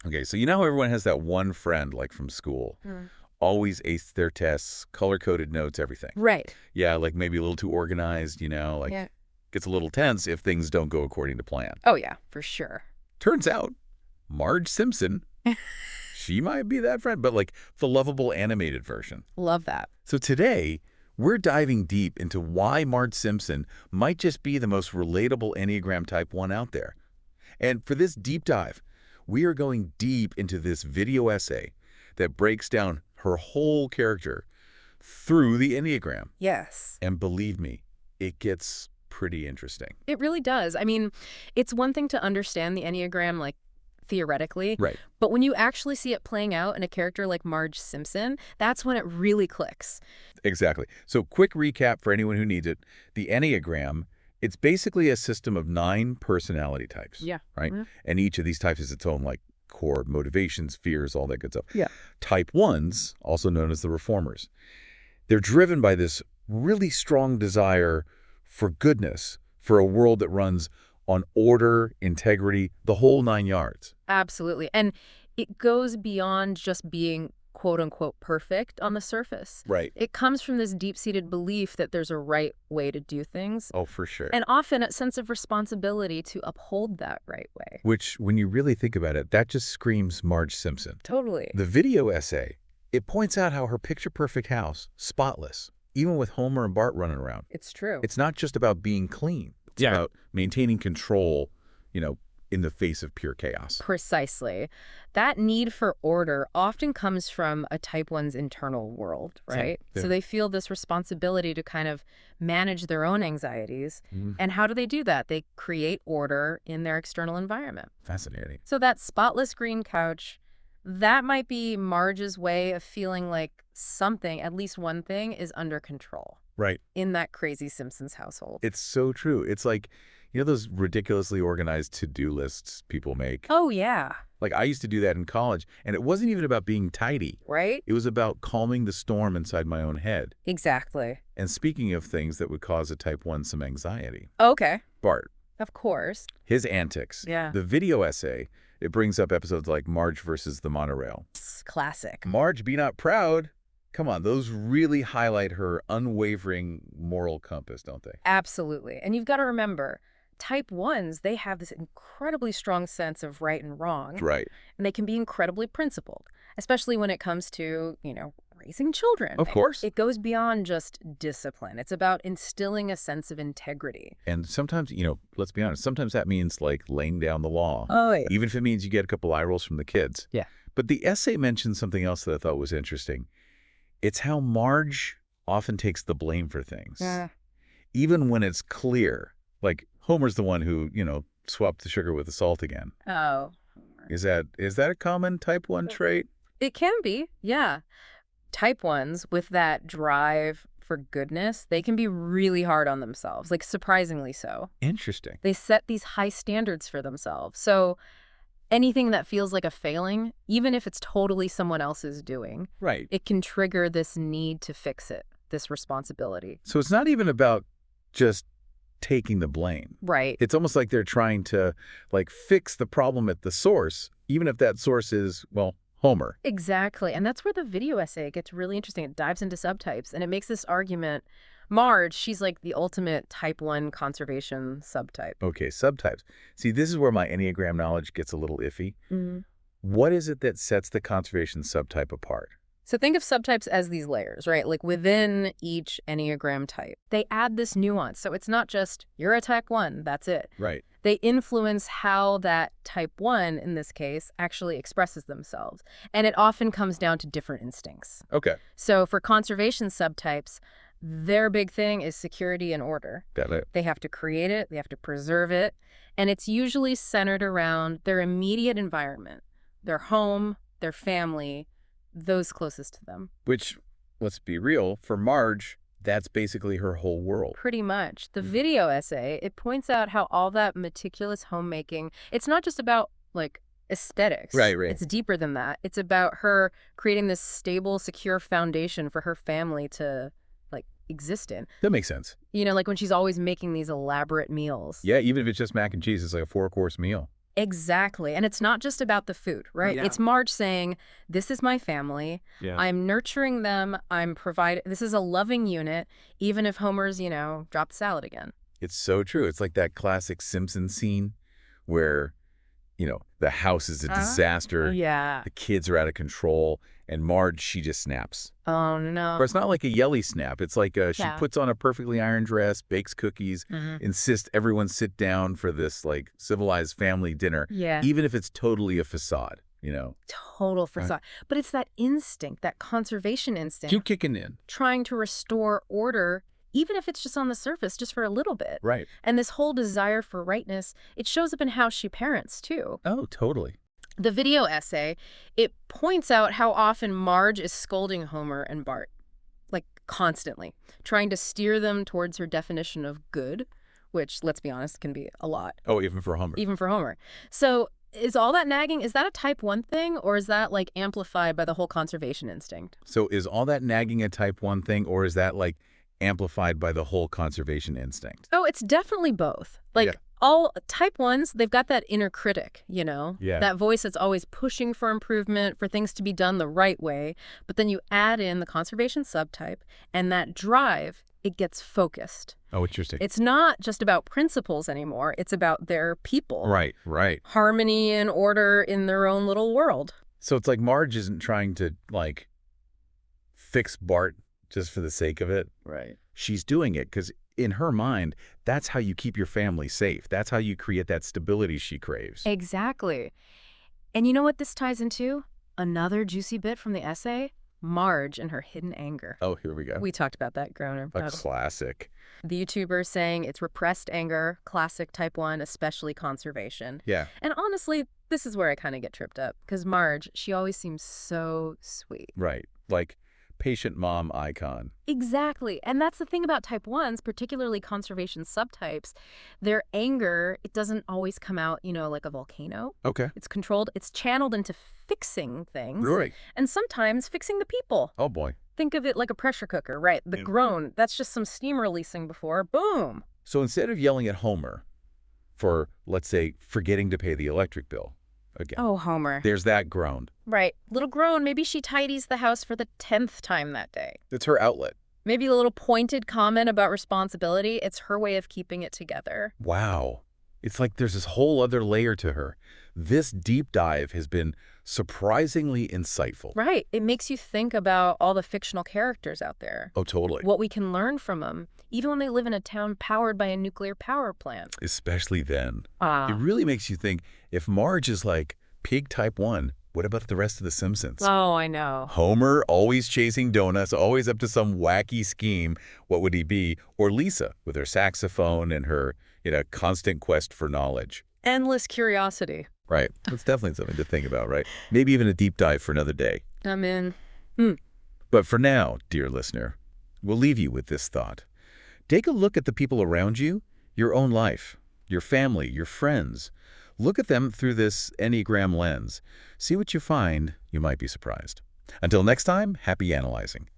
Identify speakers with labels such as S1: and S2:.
S1: Okay, so you know how everyone has that one friend, like from school,
S2: Mm.
S1: always aced their tests, color-coded notes, everything.
S2: Right.
S1: Yeah, like maybe a little too organized,
S2: Yeah.
S1: like gets a little tense if things don't go according to plan.
S2: Oh, yeah, for sure.
S1: Turns out, Marge Simpson, she might be that friend, but like the lovable animated version.
S2: Love that.
S1: So today, we're diving deep into why Marge Simpson might just be the most relatable Enneagram Type 1 out there. And for this deep dive, we are going deep into this video essay that breaks down her whole character through the Enneagram.
S2: Yes.
S1: And believe me, it gets pretty interesting.
S2: It really does. I mean, it's one thing to understand the Enneagram, like, theoretically,
S1: Right.
S2: but when you actually see it playing out in a character like Marge Simpson, that's when it really clicks.
S1: Exactly. So quick recap for anyone who needs it. The Enneagram, it's basically a system of 9 personality types,
S2: Yeah.
S1: right?
S2: Mhm.
S1: And each of these types is its own like core motivations, fears, all that good stuff.
S2: Yeah.
S1: Type 1s, also known as the reformers, they're driven by this really strong desire for goodness, for a world that runs on order, integrity, the whole 9 yards.
S2: Absolutely. And it goes beyond just being quote unquote perfect on the surface.
S1: Right.
S2: It comes from this deep-seated belief that there's a right way to do things,
S1: Oh, for sure.
S2: and often a sense of responsibility to uphold that right way.
S1: Which, when you really think about it, that just screams Marge Simpson.
S2: Totally.
S1: The video essay, it points out how her picture-perfect house, spotless, even with Homer and Bart running around.
S2: It's true.
S1: It's not just about being clean. It's about maintaining control, in the face of pure chaos.
S2: Precisely. That need for order often comes from a type 1's internal world, right?
S1: Yeah.
S2: So they feel this responsibility to kind of manage their own anxieties. And how do they do that? They create order in their external environment.
S1: Fascinating.
S2: So that spotless green couch, that might be Marge's way of feeling like something, at least one thing, is under control
S1: Right.
S2: in that crazy Simpsons household.
S1: It's so true. It's like, those ridiculously organized to-do lists people make?
S2: Oh, yeah.
S1: Like, I used to do that in college, and it wasn't even about being tidy.
S2: Right?
S1: It was about calming the storm inside my own head.
S2: Exactly.
S1: And speaking of things that would cause a Type 1 some anxiety,
S2: Okay.
S1: Bart,
S2: Of course.
S1: his antics.
S2: Yeah.
S1: The video essay, it brings up episodes like Marge versus the monorail.
S2: Classic.
S1: Marge, be not proud. Come on, those really highlight her unwavering moral compass, don't they?
S2: Absolutely. And you've got to remember, type 1s, they have this incredibly strong sense of right and wrong.
S1: Right.
S2: And they can be incredibly principled, especially when it comes to, raising children.
S1: Of course.
S2: It goes beyond just discipline. It's about instilling a sense of integrity.
S1: And sometimes, let's be honest, sometimes that means like laying down the law.
S2: Oh, yeah.
S1: Even if it means you get a couple eye rolls from the kids.
S2: Yeah.
S1: But the essay mentioned something else that I thought was interesting. It's how Marge often takes the blame for things.
S2: Yeah.
S1: Even when it's clear. Like, Homer's the one who, swapped the sugar with the salt again.
S2: Oh.
S1: Is that a common Type 1 trait?
S2: It can be, yeah. Type 1s with that drive for goodness, they can be really hard on themselves, like surprisingly so.
S1: Interesting.
S2: They set these high standards for themselves. So anything that feels like a failing, even if it's totally someone else's doing,
S1: Right.
S2: it can trigger this need to fix it, this responsibility.
S1: So it's not even about just taking the blame.
S2: Right.
S1: It's almost like they're trying to, fix the problem at the source, even if that source is, Homer.
S2: Exactly. And that's where the video essay gets really interesting. It dives into subtypes, and it makes this argument. Marge, she's like the ultimate type 1 conservation subtype.
S1: Okay, subtypes. See, this is where my Enneagram knowledge gets a little iffy.
S2: Mhm.
S1: What is it that sets the conservation subtype apart?
S2: So think of subtypes as these layers, right? Like within each Enneagram type. They add this nuance. So it's not just, you're a type 1, that's it.
S1: Right.
S2: They influence how that type 1, in this case, actually expresses themselves. And it often comes down to different instincts.
S1: Okay.
S2: So for conservation subtypes, their big thing is security and order.
S1: Got it.
S2: They have to create it, they have to preserve it, and it's usually centered around their immediate environment, their home, their family, those closest to them.
S1: Which, let's be real, for Marge, that's basically her whole world.
S2: Pretty much. The video essay, it points out how all that meticulous homemaking, it's not just about, aesthetics.
S1: Right.
S2: It's deeper than that. It's about her creating this stable, secure foundation for her family to, exist in.
S1: That makes sense.
S2: Like when she's always making these elaborate meals.
S1: Yeah, even if it's just mac and cheese, it's like a 4-course meal.
S2: Exactly. And it's not just about the food, right?
S3: Yeah.
S2: It's Marge saying, this is my family.
S3: Yeah.
S2: I'm nurturing them. I'm providing. This is a loving unit, even if Homer's, dropped salad again.
S1: It's so true. It's like that classic Simpson scene where, the house is a disaster,
S2: Yeah.
S1: the kids are out of control, and Marge, she just snaps.
S2: Oh, no.
S1: But it's not like a yelly snap. It's like she
S2: Yeah.
S1: puts on a perfectly ironed dress, bakes cookies, insists everyone sit down for this, like, civilized family dinner,
S2: Yeah.
S1: even if it's totally a facade,
S2: Total facade. But it's that instinct, that conservation instinct,
S1: Keep kicking in.
S2: trying to restore order, even if it's just on the surface, just for a little bit.
S1: Right.
S2: And this whole desire for rightness, it shows up in how she parents, too.
S1: Oh, totally.
S2: The video essay, it points out how often Marge is scolding Homer and Bart, like constantly, trying to steer them towards her definition of good, which, let's be honest, can be a lot.
S1: Oh, even for Homer.
S2: Even for Homer. So is all that nagging, is that a type 1 thing, or is that like amplified by the whole conservation instinct?
S1: So is all that nagging a type 1 thing, or is that, like, amplified by the whole conservation instinct?
S2: Oh, it's definitely both. Like,
S1: Yeah.
S2: all type 1s, they've got that inner critic,
S1: Yeah.
S2: That voice that's always pushing for improvement, for things to be done the right way. But then you add in the conservation subtype, and that drive, it gets focused.
S1: Oh, interesting.
S2: It's not just about principles anymore. It's about their people.
S1: Right, right.
S2: Harmony and order in their own little world.
S1: So it's like Marge isn't trying to, like, fix Bart just for the sake of it.
S3: Right.
S1: She's doing it because in her mind, that's how you keep your family safe. That's how you create that stability she craves.
S2: Exactly. And you know what this ties into? Another juicy bit from the essay? Marge and her hidden anger.
S1: Oh, here we go.
S2: We talked about that growing up.
S1: A classic.
S2: The YouTuber saying it's repressed anger, classic type 1, especially conservation.
S1: Yeah.
S2: And honestly, this is where I kind of get tripped up. Because Marge, she always seems so sweet.
S1: Right. Like, patient mom icon.
S2: Exactly. And that's the thing about type 1s, particularly conservation subtypes. Their anger, it doesn't always come out, like a volcano.
S1: Okay.
S2: It's controlled. It's channeled into fixing things.
S1: Right.
S2: And sometimes fixing the people.
S1: Oh, boy.
S2: Think of it like a pressure cooker, right? The groan, that's just some steam releasing before, boom.
S1: So instead of yelling at Homer for, let's say, forgetting to pay the electric bill again,
S2: Oh, Homer.
S1: there's that groan.
S2: Right. Little groan, maybe she tidies the house for the 10th time that day.
S1: It's her outlet.
S2: Maybe a little pointed comment about responsibility. It's her way of keeping it together.
S1: Wow. It's like there's this whole other layer to her. This deep dive has been surprisingly insightful.
S2: Right. It makes you think about all the fictional characters out there.
S1: Oh, totally.
S2: What we can learn from them, even when they live in a town powered by a nuclear power plant.
S1: Especially then. It
S2: Ah.
S1: really makes you think, if Marge is like pig type 1, what about the rest of the Simpsons?
S2: Oh, I know.
S1: Homer, always chasing donuts, always up to some wacky scheme. What would he be? Or Lisa, with her saxophone and her, constant quest for knowledge.
S2: Endless curiosity.
S1: Right. That's definitely something to think about, right? Maybe even a deep dive for another day.
S2: I'm in.
S1: But for now, dear listener, we'll leave you with this thought. Take a look at the people around you, your own life, your family, your friends. Look at them through this Enneagram lens. See what you find. You might be surprised. Until next time, happy analyzing.